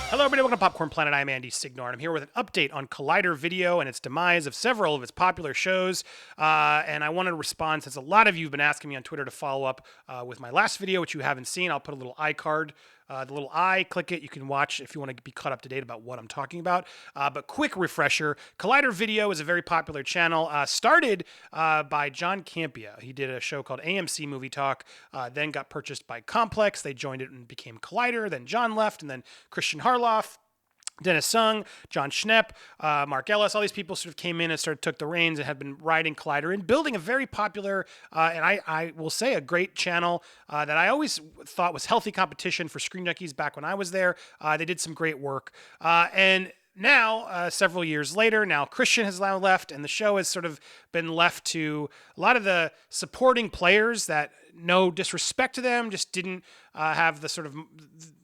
Hello, everybody. Welcome to Popcorn Planet. I'm Andy Signor, and I'm here with an update on Collider Video and its demise of several of its popular shows. And I wanted to respond since a lot of you have been asking me on Twitter to follow up with my last video, which you haven't seen. I'll put a little iCard. The little I, click it. You can watch if you want to be caught up to date about what I'm talking about. But quick refresher, Collider Video is a very popular channel, started by John Campea. He did a show called AMC Movie Talk, then got purchased by Complex. They joined it and became Collider. Then John left, and then Christian Harloff, Dennis Sung, John Schnepp, Mark Ellis, all these people sort of came in and took the reins and have been riding Collider and building a very popular, and I will say a great channel that I always thought was healthy competition for Screen Junkies back when I was there. They did some great work. And now, several years later, now Christian has now left, and the show has sort of been left to a lot of the supporting players that, no disrespect to them, just didn't have the sort of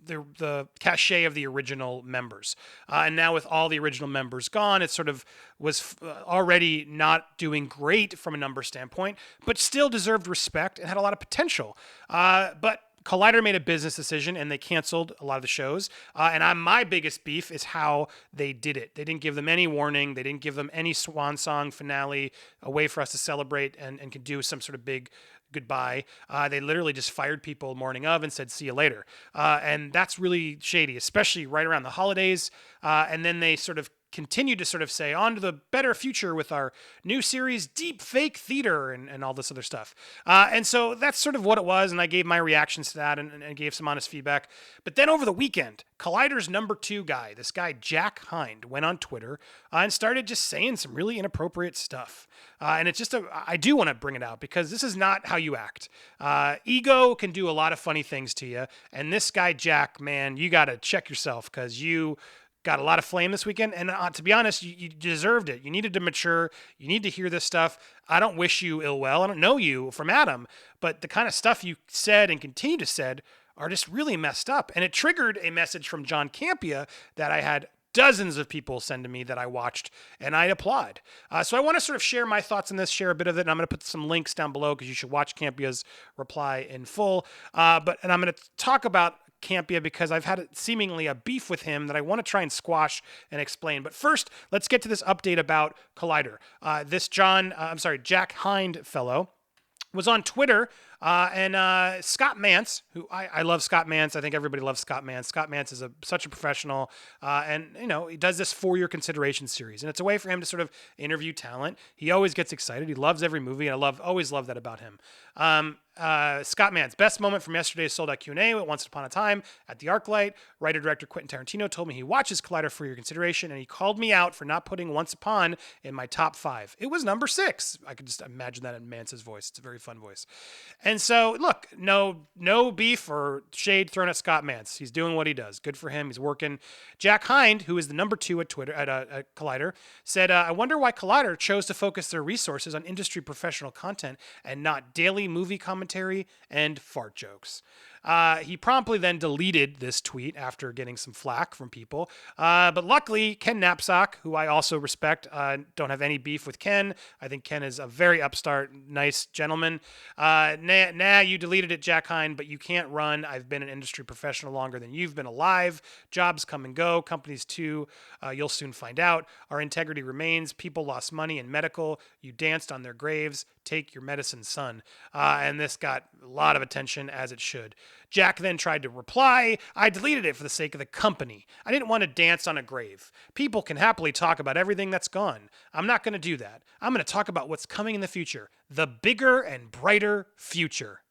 the cachet of the original members. And now with all the original members gone, it sort of was already not doing great from a number standpoint, but still deserved respect and had a lot of potential. But Collider made a business decision and they canceled a lot of the shows. My biggest beef is how they did it. They didn't give them any warning. They didn't give them any swan song finale, a way for us to celebrate and could do some sort of big goodbye. They literally just fired people morning of and said, see you later. And that's really shady, especially right around the holidays. And then they sort of continue to sort of say on to the better future with our new series, Deep Fake Theater, and all this other stuff. And so that's sort of what it was. And I gave my reactions to that and gave some honest feedback. But then over the weekend, Collider's number 2 guy, this guy, Jack Hind, went on Twitter and started just saying some really inappropriate stuff. And it's just I do want to bring it out because this is not how you act. Ego can do a lot of funny things to you. And this guy, Jack, man, you got to check yourself because you got a lot of flame this weekend. And to be honest, you deserved it. You needed to mature. You need to hear this stuff. I don't wish you ill well. I don't know you from Adam. But the kind of stuff you said and continue to said are just really messed up. And it triggered a message from John Campea that I had dozens of people send to me that I watched, and I applaud. So I want to sort of share my thoughts on this, share a bit of it, and I'm going to put some links down below because you should watch Campea's reply in full. And I'm going to talk about Campea because I've had seemingly a beef with him that I want to try and squash and explain. But first, let's get to this update about Collider. This Jack Hind fellow was on Twitter, and Scott Mance, who I love Scott Mance. I think everybody loves Scott Mance. Scott Mance is such a professional, and he does this for your consideration series, and it's a way for him to sort of interview talent. He always gets excited. He loves every movie, and always love that about him. Scott Mance, best moment from yesterday's sold out Q&A with Once Upon a Time at the ArcLight. Writer-director Quentin Tarantino told me he watches Collider for your consideration, and he called me out for not putting Once Upon in my top 5. It was number 6. I could just imagine that in Mance's voice. It's a very fun voice. And so, look, no beef or shade thrown at Scott Mance. He's doing what he does. Good for him. He's working. Jack Hind, who is the number 2 at Twitter at Collider, said, I wonder why Collider chose to focus their resources on industry professional content and not daily movie commentary and fart jokes. He promptly then deleted this tweet after getting some flack from people. But luckily, Ken Knapsack, who I also respect, don't have any beef with Ken. I think Ken is a very upstart, nice gentleman. You deleted it, Jack Hind, but you can't run. I've been an industry professional longer than you've been alive. Jobs come and go. Companies too. You'll soon find out. Our integrity remains. People lost money in medical. You danced on their graves. Take your medicine, son. And this got a lot of attention, as it should. Jack then tried to reply, I deleted it for the sake of the company. I didn't want to dance on a grave. People can happily talk about everything that's gone. I'm not going to do that. I'm going to talk about what's coming in the future. The bigger and brighter future.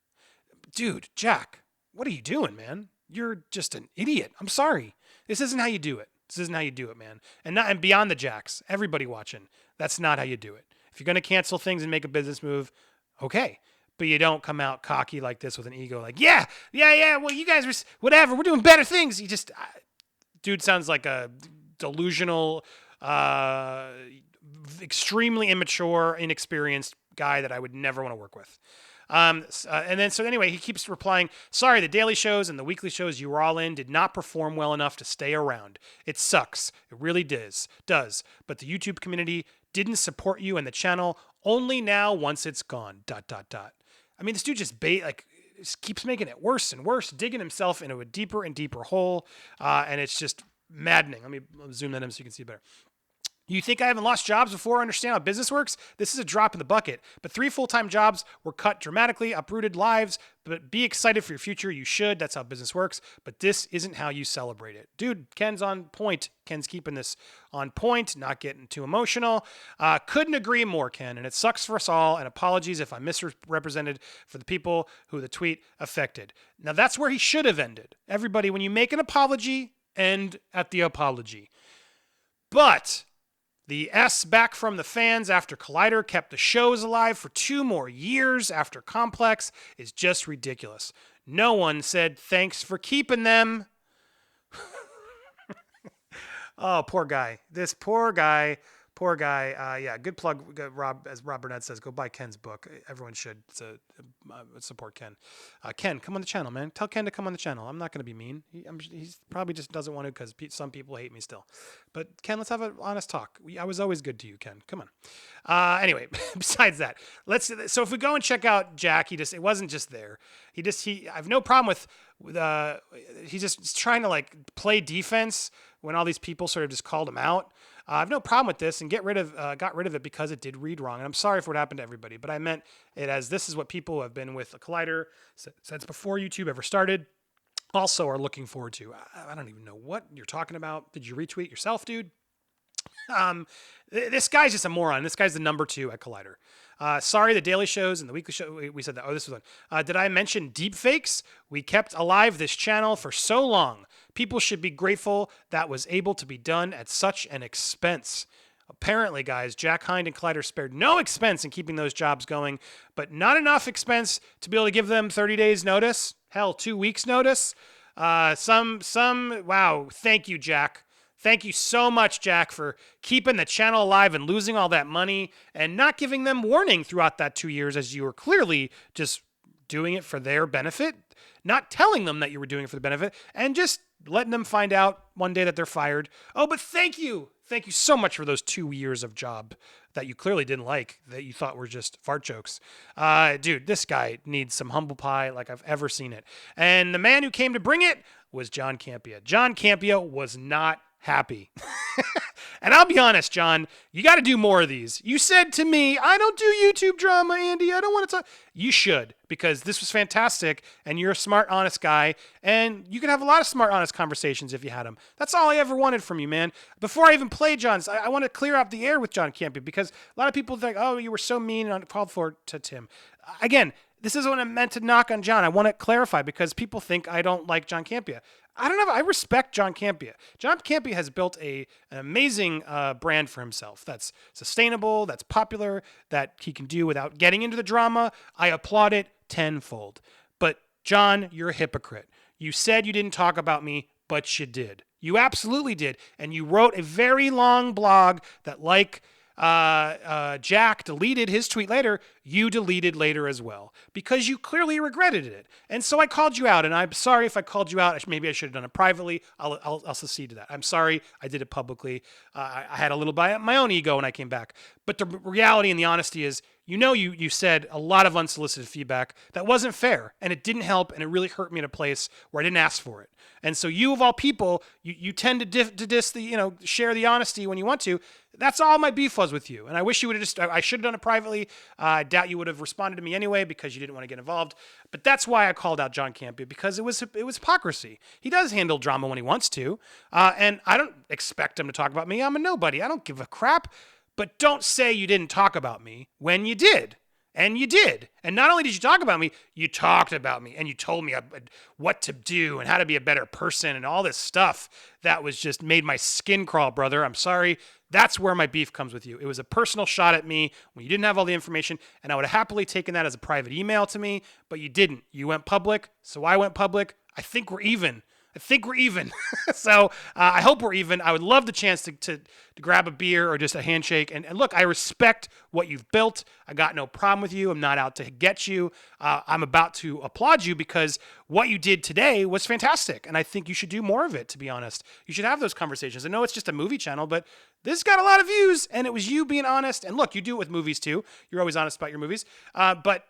Dude, Jack, what are you doing, man? You're just an idiot. I'm sorry. This isn't how you do it. This isn't how you do it, man. And beyond the Jacks, everybody watching, that's not how you do it. If you're going to cancel things and make a business move, okay. But you don't come out cocky like this with an ego like, yeah, well, you guys are, whatever, we're doing better things. Dude sounds like a delusional, extremely immature, inexperienced guy that I would never want to work with. Anyway, he keeps replying, sorry, the daily shows and the weekly shows you were all in did not perform well enough to stay around. It sucks. It really does. But the YouTube community didn't support you and the channel only now once it's gone, ... I mean, this dude just keeps making it worse and worse, digging himself into a deeper and deeper hole. And it's just maddening. Let me zoom that in so you can see better. You think I haven't lost jobs before I understand how business works? This is a drop in the bucket. But 3 full-time jobs were cut dramatically, uprooted lives. But be excited for your future. You should. That's how business works. But this isn't how you celebrate it. Dude, Ken's on point. Ken's keeping this on point, not getting too emotional. Couldn't agree more, Ken. And it sucks for us all. And apologies if I misrepresented for the people who the tweet affected. Now, that's where he should have ended. Everybody, when you make an apology, end at the apology. But the S back from the fans after Collider kept the shows alive for 2 more years after Complex is just ridiculous. No one said thanks for keeping them. Oh, poor guy. This poor guy. Poor guy. Yeah, good plug, Rob. As Rob Burnett says, go buy Ken's book. Everyone should support Ken. Ken, come on the channel, man. Tell Ken to come on the channel. I'm not going to be mean. He's probably just doesn't want to because some people hate me still. But Ken, let's have an honest talk. I was always good to you, Ken. Come on. Anyway, besides that, so if we go and check out Jack, it wasn't just there. I have no problem with he's just trying to like play defense when all these people sort of just called him out. I have no problem with this and got rid of it because it did read wrong. And I'm sorry for what happened to everybody, but I meant it as this is what people who have been with a Collider since before YouTube ever started also are looking forward to. I don't even know what you're talking about. Did you retweet yourself, dude? This guy's just a moron. This guy's the number 2 at Collider. Sorry, the daily shows and the weekly show. We said that. Oh, this was one. Did I mention deepfakes? We kept alive this channel for so long. People should be grateful that was able to be done at such an expense. Apparently, guys, Jack Hind and Collider spared no expense in keeping those jobs going, but not enough expense to be able to give them 30 days notice. Hell, 2 weeks notice. Wow. Thank you, Jack. Thank you so much, Jack, for keeping the channel alive and losing all that money and not giving them warning throughout that 2 years as you were clearly just doing it for their benefit, not telling them that you were doing it for the benefit, and just letting them find out one day that they're fired. Oh, but thank you. Thank you so much for those 2 years of job that you clearly didn't like, that you thought were just fart jokes. Dude, this guy needs some humble pie like I've ever seen it. And the man who came to bring it was John Campea. John Campea was not happy. And I'll be honest, John, you got to do more of these. You said to me, I don't do YouTube drama, Andy. I don't want to talk. You should, because this was fantastic, and you're a smart, honest guy, and you can have a lot of smart, honest conversations if you had them. That's all I ever wanted from you, man. Before I even play John's, I want to clear up the air with John Campea, because a lot of people think, oh, you were so mean and uncalled for to Tim. Again, this isn't what I meant to knock on John. I want to clarify, because people think I don't like John Campea. I don't know. I respect John Campea. John Campea has built an amazing brand for himself that's sustainable, that's popular, that he can do without getting into the drama. I applaud it tenfold. But John, you're a hypocrite. You said you didn't talk about me, but you did. You absolutely did. And you wrote a very long blog that, like Jack deleted his tweet later, you deleted later as well, because you clearly regretted it. And so I called you out, and I'm sorry if I called you out. Maybe I should have done it privately. I'll secede to that. I'm sorry I did it publicly. I had a little bit of my own ego when I came back. But the reality and the honesty is, you said a lot of unsolicited feedback that wasn't fair, and it didn't help, and it really hurt me in a place where I didn't ask for it. And so you, of all people, you tend to share the honesty when you want to. That's all my beef was with you. And I wish you would have I should have done it privately. I doubt you would have responded to me anyway, because you didn't want to get involved. But that's why I called out John Campea, because it was hypocrisy. He does handle drama when he wants to. And I don't expect him to talk about me. I'm a nobody. I don't give a crap. But don't say you didn't talk about me when you did. And you did. And not only did you talk about me, you talked about me, and you told me what to do and how to be a better person and all this stuff that was just made my skin crawl, brother. I'm sorry. That's where my beef comes with you. It was a personal shot at me when you didn't have all the information, and I would have happily taken that as a private email to me, but you didn't. You went public, so I went public. I think we're even. So I hope we're even. I would love the chance to grab a beer or just a handshake. And look, I respect what you've built. I got no problem with you. I'm not out to get you. I'm about to applaud you, because what you did today was fantastic. And I think you should do more of it, to be honest. You should have those conversations. I know it's just a movie channel, but this got a lot of views, and it was you being honest. And look, you do it with movies too. You're always honest about your movies. But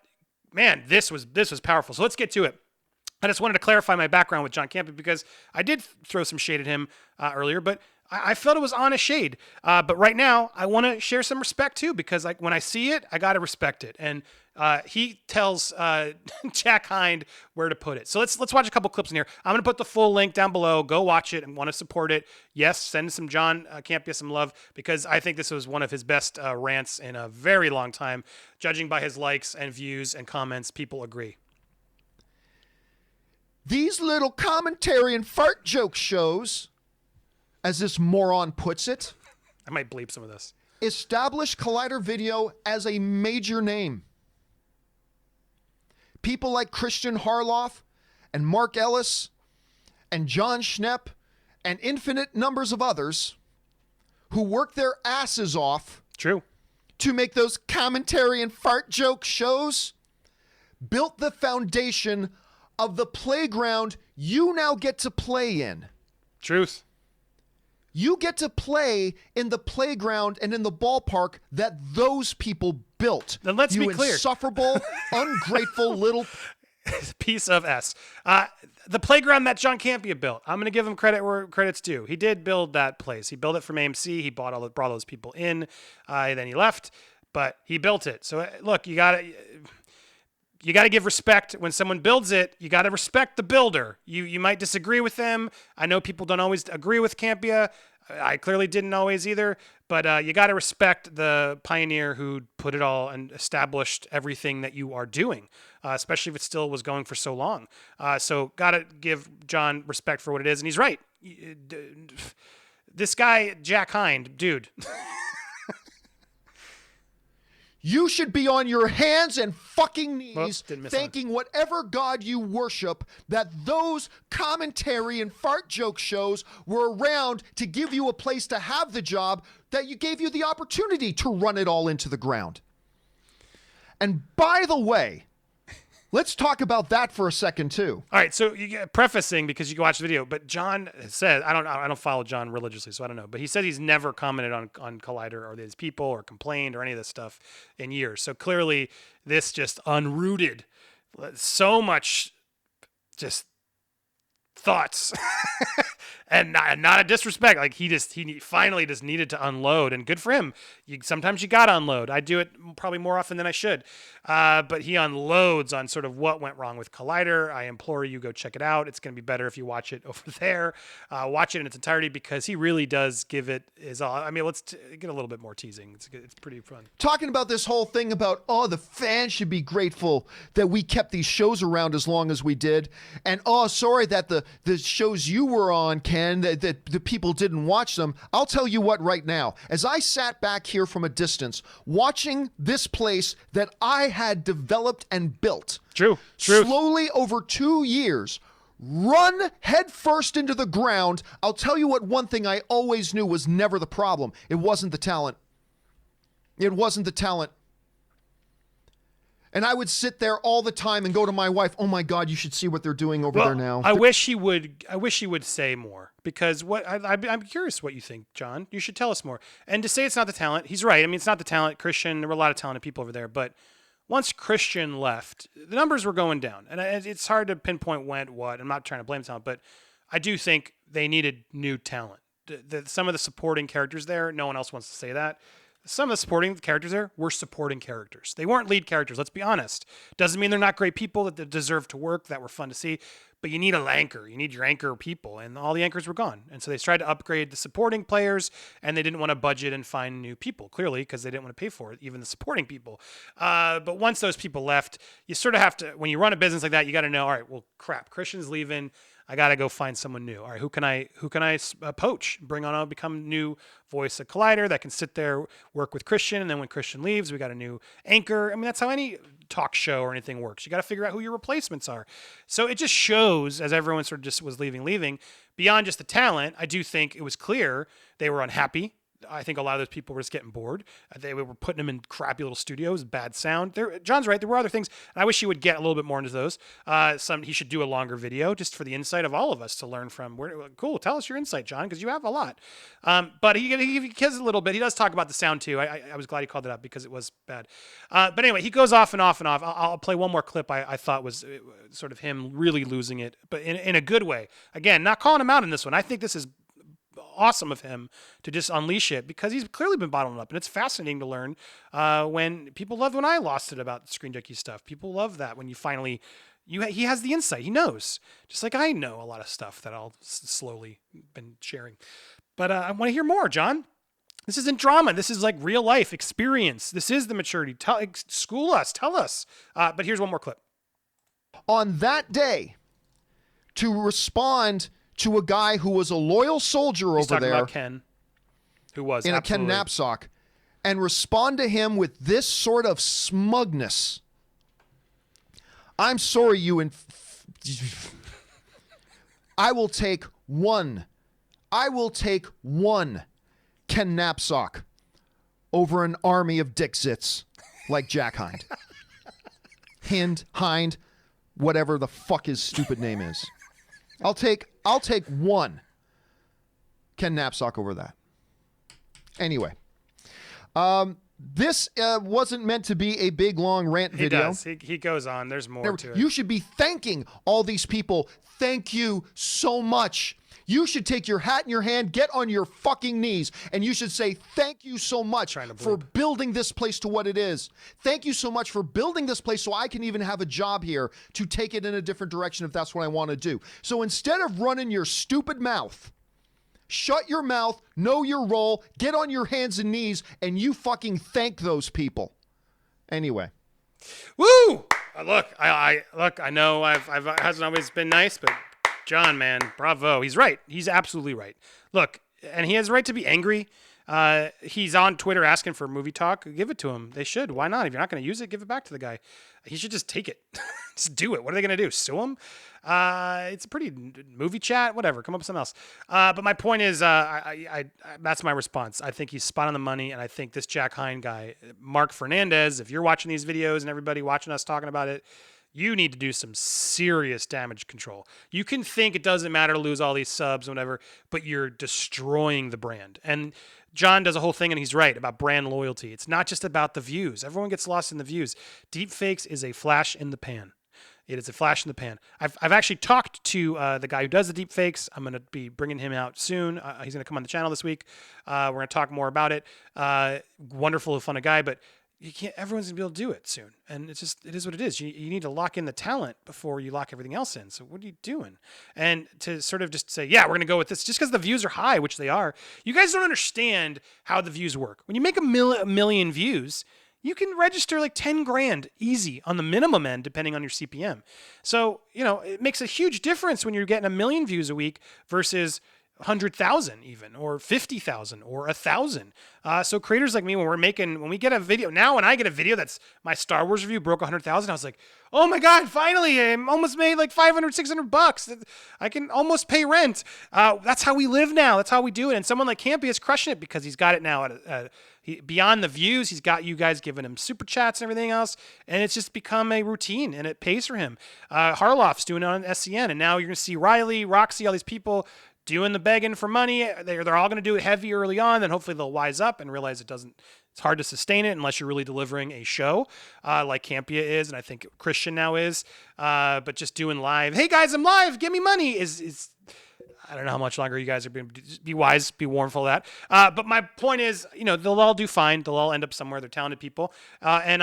man, this was powerful. So let's get to it. I just wanted to clarify my background with John Campea because I did throw some shade at him earlier, but I felt it was honest shade. But right now, I want to share some respect too, because like when I see it, I got to respect it. And he tells Jack Hind where to put it. So let's watch a couple clips in here. I'm going to put the full link down below. Go watch it and want to support it. Yes, send some John Campea some love, because I think this was one of his best rants in a very long time. Judging by his likes and views and comments, people agree. These little commentary and fart joke shows, as this moron puts it, I might bleep some of this, establish Collider Video as a major name. People like Christian Harloff and Mark Ellis and John Schnepp and infinite numbers of others who work their asses off True. to make those commentary and fart joke shows built the foundation of the playground you now get to play in. Truth. You get to play in the playground and in the ballpark that those people built. Then let's be clear. You insufferable, ungrateful little piece of S. The playground that John Campea built. I'm going to give him credit where credit's due. He did build that place. He built it from AMC. He brought those people in. Then he left, but he built it. So look, you got to give respect when someone builds it. You got to respect the builder. You might disagree with them. I know people don't always agree with Campea. I clearly didn't always either, but you got to respect the pioneer who put it all and established everything that you are doing, especially if it still was going for so long. So got to give John respect for what it is. And he's right. This guy, Jack Hind, dude. You should be on your hands and fucking knees thanking whatever God you worship that those commentary and fart joke shows were around to give you a place to have the job that you gave you the opportunity to run it all into the ground. And by the way, let's talk about that for a second too. All right, so you get prefacing because you can watch the video, but John said I don't follow John religiously, so I don't know. But he said he's never commented on Collider or these people or complained or any of this stuff in years. So clearly, this just unrooted so much just thoughts and not a disrespect. Like he finally just needed to unload, and good for him. Sometimes you got to unload. I do it probably more often than I should. But he unloads on sort of what went wrong with Collider. I implore you, go check it out. It's going to be better if you watch it over there. Watch it in its entirety because he really does give it his all. I mean, let's get a little bit more teasing. It's pretty fun. Talking about this whole thing about, the fans should be grateful that we kept these shows around as long as we did. And, sorry that the shows you were on, Ken, that the people didn't watch them. I'll tell you what right now. As I sat back here from a distance, watching this place that I had developed and built. True. Slowly over 2 years, run headfirst into the ground. I'll tell you what, one thing I always knew was never the problem. It wasn't the talent. It wasn't the talent. And I would sit there all the time and go to my wife, "Oh my God, you should see what they're doing over there now." I wish he would say more, because I'm curious what you think, John. You should tell us more. And to say it's not the talent, he's right. I mean, it's not the talent. Christian, there were a lot of talented people over there, but once Christian left, the numbers were going down, and it's hard to pinpoint what. I'm not trying to blame talent, but I do think they needed new talent. Some of the supporting characters there, no one else wants to say that. Some of the supporting characters there were supporting characters. They weren't lead characters, let's be honest. Doesn't mean they're not great people that deserve to work, that were fun to see, but you need a anchor. You need your anchor people, and all the anchors were gone. And so they tried to upgrade the supporting players, and they didn't want to budget and find new people, clearly, because they didn't want to pay for it, even the supporting people. But once those people left, you sort of have to, when you run a business like that, you got to know, all right, well, crap, Christian's leaving. I got to go find someone new. All right, who can I poach, bring on, become new voice of Collider that can sit there, work with Christian, and then when Christian leaves, we got a new anchor. I mean, that's how any talk show or anything works. You got to figure out who your replacements are. So it just shows, as everyone sort of just was leaving, beyond just the talent, I do think it was clear they were unhappy. I think a lot of those people were just getting bored. They were putting him in crappy little studios, bad sound. John's right. There were other things, and I wish he would get a little bit more into those. He should do a longer video just for the insight of all of us to learn from. Cool. Tell us your insight, John, because you have a lot. But he gives a little bit. He does talk about the sound too. I was glad he called it out because it was bad. But anyway, he goes off and off and off. I'll play one more clip I thought was sort of him really losing it, but in a good way. Again, not calling him out in this one. I think this is awesome of him to just unleash it because he's clearly been bottling up, and it's fascinating to learn when people loved when I lost it about Screen Junkie stuff. People love that when you finally he has the insight. He knows, just like I know a lot of stuff that I'll slowly been sharing. But I want to hear more, John. This isn't drama. This is like real life experience. This is the maturity. School us. Tell us. But here's one more clip. On that day, to respond to a guy who was a loyal soldier He's over talking there about Ken, who was in absolutely. a Ken knapsack, and respond to him with this sort of smugness. I'm sorry, I will take one Ken knapsack over an army of dick-zits like Jack Hind. Hind, whatever the fuck his stupid name is. I'll take one Ken knapsack over that. Anyway, this wasn't meant to be a big, long rant video. He does. He goes on. There's more to it. You should be thanking all these people. Thank you so much. You should take your hat in your hand, get on your fucking knees, and you should say thank you so much for building this place to what it is. Thank you so much for building this place so I can even have a job here to take it in a different direction if that's what I want to do. So instead of running your stupid mouth, shut your mouth, know your role, get on your hands and knees, and you fucking thank those people. Anyway. Woo! Look, I know I've hasn't always been nice, but John, man, bravo. He's right. He's absolutely right. Look, and he has the right to be angry. He's on Twitter asking for movie talk. Give it to him. They should. Why not? If you're not going to use it, give it back to the guy. He should just take it. Just do it. What are they going to do? Sue him? It's a pretty movie chat. Whatever. Come up with something else. But my point is, that's my response. I think he's spot on the money, and I think this Jack Hind guy, Mark Fernandez, if you're watching these videos and everybody watching us talking about it, you need to do some serious damage control. You can think it doesn't matter to lose all these subs and whatever, but you're destroying the brand. And John does a whole thing, and he's right, about brand loyalty. It's not just about the views. Everyone gets lost in the views. Deepfakes is a flash in the pan. It is a flash in the pan. I've actually talked to the guy who does the deepfakes. I'm going to be bringing him out soon. He's going to come on the channel this week. We're going to talk more about it. Wonderful, fun guy, but you can't. Everyone's gonna be able to do it soon, and it is what it is. You need to lock in the talent before you lock everything else in. So what are you doing? And to sort of just say, yeah, we're gonna go with this, just because the views are high, which they are. You guys don't understand how the views work. When you make a million views, you can register like 10 grand easy on the minimum end, depending on your CPM. So it makes a huge difference when you're getting 1 million views a week versus 100,000 even, or 50,000 or 1,000. So creators like me, when we get a video now, when I get a video that's my Star Wars review broke 100,000, I was like, oh my God, finally, I almost made like $500-600. I can almost pay rent. That's how we live now. That's how we do it. And someone like Campea is crushing it because he's got it now beyond the views. He's got you guys giving him super chats and everything else. And it's just become a routine, and it pays for him. Harloff's doing it on SCN. And now you're going to see Riley, Roxy, all these people doing the begging for money. They're all going to do it heavy early on. Then hopefully they'll wise up and realize it's hard to sustain it unless you're really delivering a show like Campea is. And I think Christian now is, but just doing live. Hey guys, I'm live. Give me money is I don't know how much longer you guys are being. Be wise, be warnful of that. But my point is, they'll all do fine. They'll all end up somewhere. They're talented people. And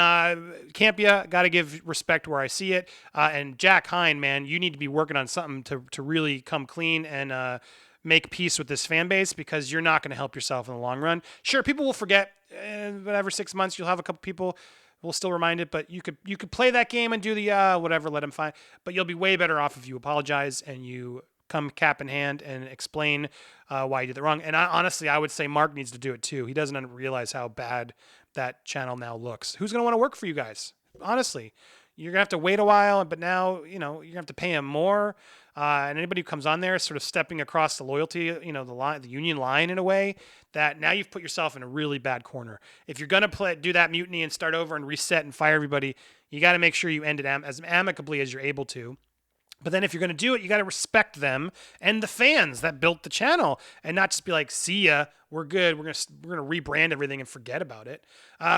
Campea, got to give respect where I see it. And Jack Hind, man, you need to be working on something to really come clean and make peace with this fan base, because you're not going to help yourself in the long run. Sure, people will forget. But every 6 months, you'll have a couple people will still remind it. But you could play that game and do the whatever, let them find. But you'll be way better off if you apologize and you come cap in hand and explain why you did it wrong. And honestly, I would say Mark needs to do it too. He doesn't realize how bad that channel now looks. Who's going to want to work for you guys? Honestly, you're gonna have to wait a while, but now you're gonna have to pay him more. And anybody who comes on there is sort of stepping across the loyalty, the union line in a way that now you've put yourself in a really bad corner. If you're gonna do that mutiny and start over and reset and fire everybody, you got to make sure you end it as amicably as you're able to. But then if you're going to do it, you got to respect them and the fans that built the channel and not just be like, see ya, we're good. We're going to rebrand everything and forget about it.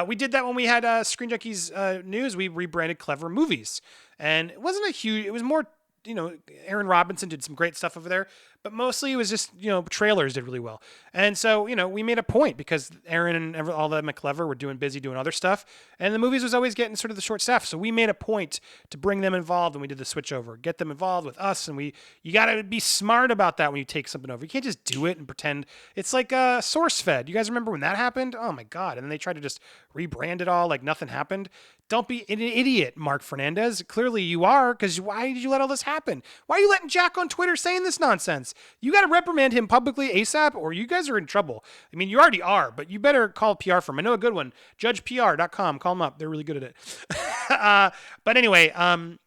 We did that when we had Screen Junkies News. We rebranded Clever Movies. And it wasn't it was more, Aaron Robinson did some great stuff over there, but mostly it was just, trailers did really well. And so, we made a point because Aaron and all the McClever were busy doing other stuff. And the movies was always getting sort of the short staff. So we made a point to bring them involved when we did the switch over, get them involved with us. And you got to be smart about that when you take something over. You can't just do it and pretend it's like SourceFed. You guys remember when that happened? Oh my God. And then they tried to just rebrand it all like nothing happened. Don't be an idiot, Mark Fernandez. Clearly you are, because why did you let all this happen? Why are you letting Jack on Twitter saying this nonsense? You got to reprimand him publicly ASAP or you guys are in trouble. I mean, you already are, but you better call a PR firm. I know a good one, judgepr.com. Call them up. They're really good at it. But anyway,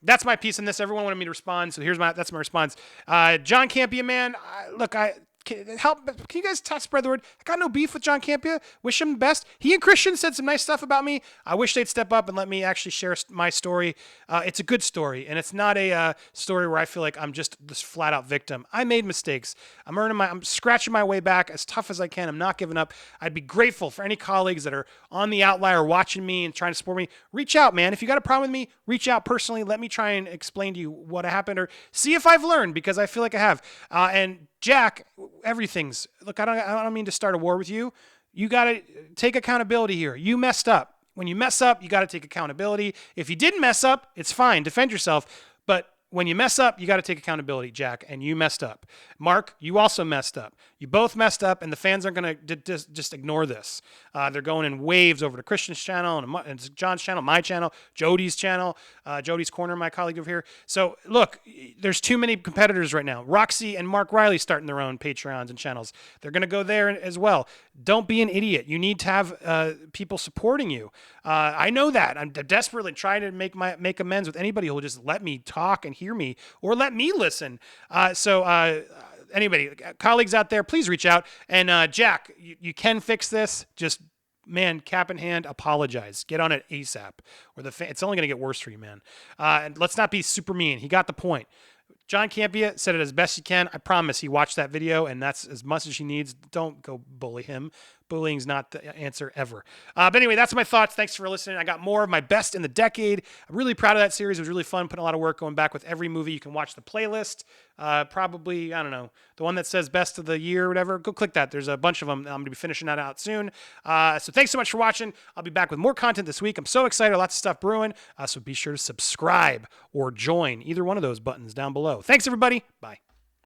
that's my piece on this. Everyone wanted me to respond, so that's my response. John Campea, man, can you guys spread the word? I got no beef with John Campea. Wish him the best. He and Christian said some nice stuff about me. I wish they'd step up and let me actually share my story. It's a good story, and it's not a story where I feel like I'm just this flat out victim. I made mistakes. I'm scratching my way back as tough as I can. I'm not giving up. I'd be grateful for any colleagues that are on the outlier watching me and trying to support me. Reach out, man. If you got a problem with me, reach out personally. Let me try and explain to you what happened or see if I've learned, because I feel like I have. And Jack, everything's... Look, I don't mean to start a war with you. You got to take accountability here. You messed up. When you mess up, you got to take accountability. If you didn't mess up, it's fine. Defend yourself. But when you mess up, you got to take accountability, Jack, and you messed up. Mark, you also messed up. You both messed up, and the fans aren't going to just ignore this. They're going in waves over to Christian's channel and John's channel, my channel, Jody's channel, Jody's Corner, my colleague over here. So, look, there's too many competitors right now. Roxy and Mark Riley starting their own Patreons and channels. They're going to go there as well. Don't be an idiot. You need to have people supporting you. I know that. I'm desperately trying to make amends with anybody who will just let me talk and hear me or let me listen. Anybody, colleagues out there, please reach out. And Jack, you can fix this. Just, man, cap in hand, apologize. Get on it ASAP. Or it's only going to get worse for you, man. And let's not be super mean. He got the point. John Campea said it as best he can. I promise he watched that video, and that's as much as he needs. Don't go bully him. Bullying's not the answer ever. But anyway, that's my thoughts. Thanks for listening. I got more of my best in the decade. I'm really proud of that series. It was really fun, putting a lot of work going back with every movie. You can watch the playlist. Probably, I don't know, the one that says best of the year or whatever. Go click that. There's a bunch of them. I'm going to be finishing that out soon. So thanks so much for watching. I'll be back with more content this week. I'm so excited. Lots of stuff brewing. So be sure to subscribe or join either one of those buttons down below. Thanks, everybody. Bye.